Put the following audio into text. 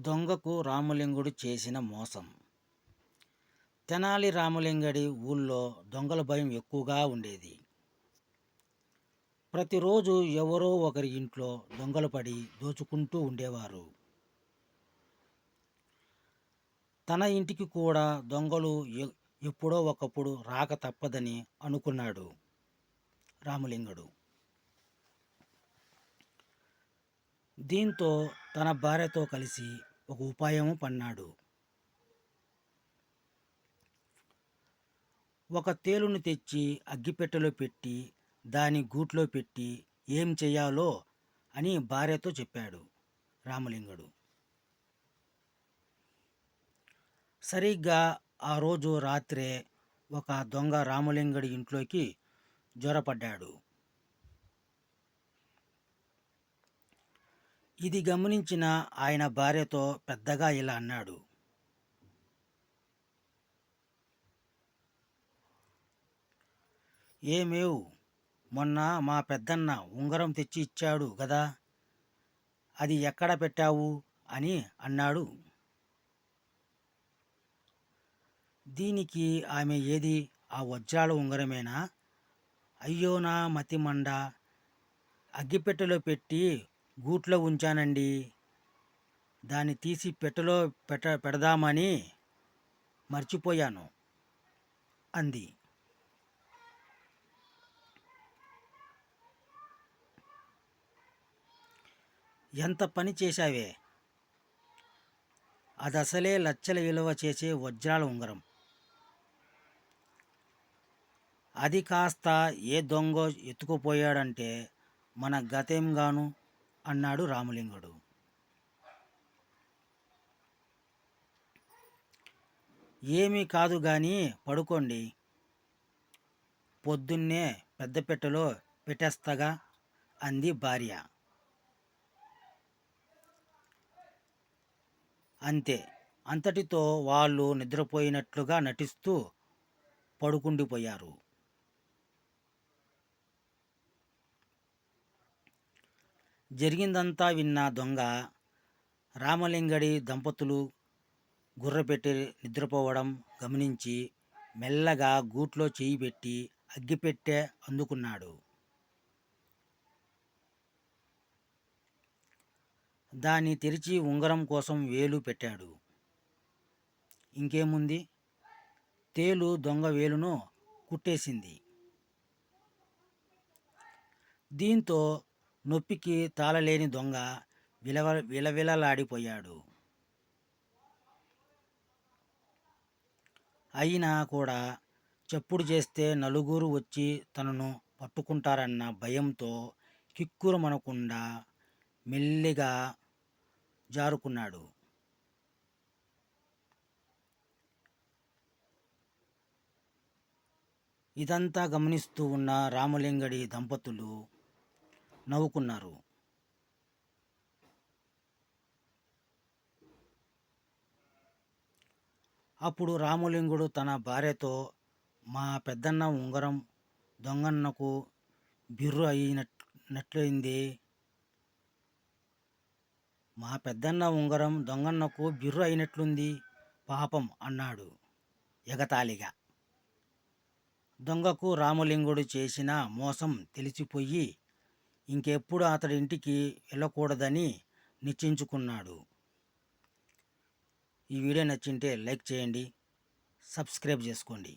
దొంగకు రామలింగుడు చేసిన మోసం. తెనాలి రామలింగడి ఊళ్ళో దొంగల భయం ఎక్కువగా ఉండేది. ప్రతిరోజు ఎవరో ఒకరి ఇంట్లో దొంగలు పడి దోచుకుంటూ ఉండేవారు. తన ఇంటికి కూడా దొంగలు ఎప్పుడో ఒకప్పుడు రాక తప్పదని అనుకున్నాడు రామలింగుడు. దీంతో తన భార్యతో కలిసి ఒక ఉపాయం పన్నాడు. ఒక తేలును తెచ్చి అగ్గిపెట్టెలో పెట్టి దాని గూట్లో పెట్టి ఏం చెయ్యాలో అని భార్యతో చెప్పాడు రామలింగుడు. సరిగ్గా ఆ రోజు రాత్రే ఒక దొంగ రామలింగుడి ఇంట్లోకి జొరపడ్డాడు. ఇది గమనించిన ఆయన భార్యతో పెద్దగా ఇలా అన్నాడు. ఏమేవ్, మొన్న మా పెద్దన్న ఉంగరం తెచ్చి ఇచ్చాడు గదా, అది ఎక్కడ పెట్టావు అని అన్నాడు. దీనికి ఆమె ఏది, ఆ వజ్రాల ఉంగరమేనా? అయ్యో నా మతిమండ, అగ్గిపెట్టెలో పెట్టి గూట్లో ఉంచానండి, దాన్ని తీసి పెట్టెలో పెడదామని మర్చిపోయాను అంది. ఎంత పని చేశావే, అదసలే లచ్చల విలువ చేసే వజ్రాల ఉంగరం, అది కాస్త ఏ దొంగ ఎత్తుకుపోయాడంటే మన గతేంగాను అన్నాడు రామలింగుడు. ఏమీ కాదు గాని పడుకోండి, పొద్దున్నే పెద్ద పెట్టెలో పెట్టేస్తగా అంది భార్య. అంతే, అంతటితో వాళ్ళు నిద్రపోయినట్లుగా నటిస్తూ పడుకుండిపోయారు. జరిగిందంతా విన్న దొంగ రామలింగడి దంపతులు గుర్రపెట్టి నిద్రపోవడం గమనించి మెల్లగా గూట్లో చేయి పెట్టి అగ్గిపెట్టె అందుకున్నాడు. దాన్ని తెరిచి ఉంగరం కోసం వేలు పెట్టాడు. ఇంకేముంది, తేలు దొంగ వేలును కుట్టేసింది. దీంతో నొప్పికి తాళలేని దొంగ విలవిలలాడిపోయాడు. అయినా కూడా చప్పుడు చేస్తే నలుగురు వచ్చి తనను పట్టుకుంటారన్న భయంతో కిక్కురుమనకుండా మెల్లిగా జారుకున్నాడు. ఇదంతా గమనిస్తూ ఉన్న రామలింగడి దంపతులు నవ్వుకున్నారు. అప్పుడు రామలింగుడు తన భార్యతో, మా పెద్దన్న ఉంగరం దొంగన్నకు బిర్రు అయినట్లయింది, మా పెద్దన్న ఉంగరం దొంగన్నకు బిర్రు అయినట్లుంది పాపం అన్నాడు ఎగతాళిగా. దొంగకు రామలింగుడు చేసిన మోసం తెలిసిపోయి ఇంకెప్పుడు అతడి ఇంటికి వెళ్ళకూడదని నిశ్చయించుకున్నాడు. ఈ వీడియో నచ్చింటే లైక్ చేయండి, సబ్స్క్రైబ్ చేసుకోండి.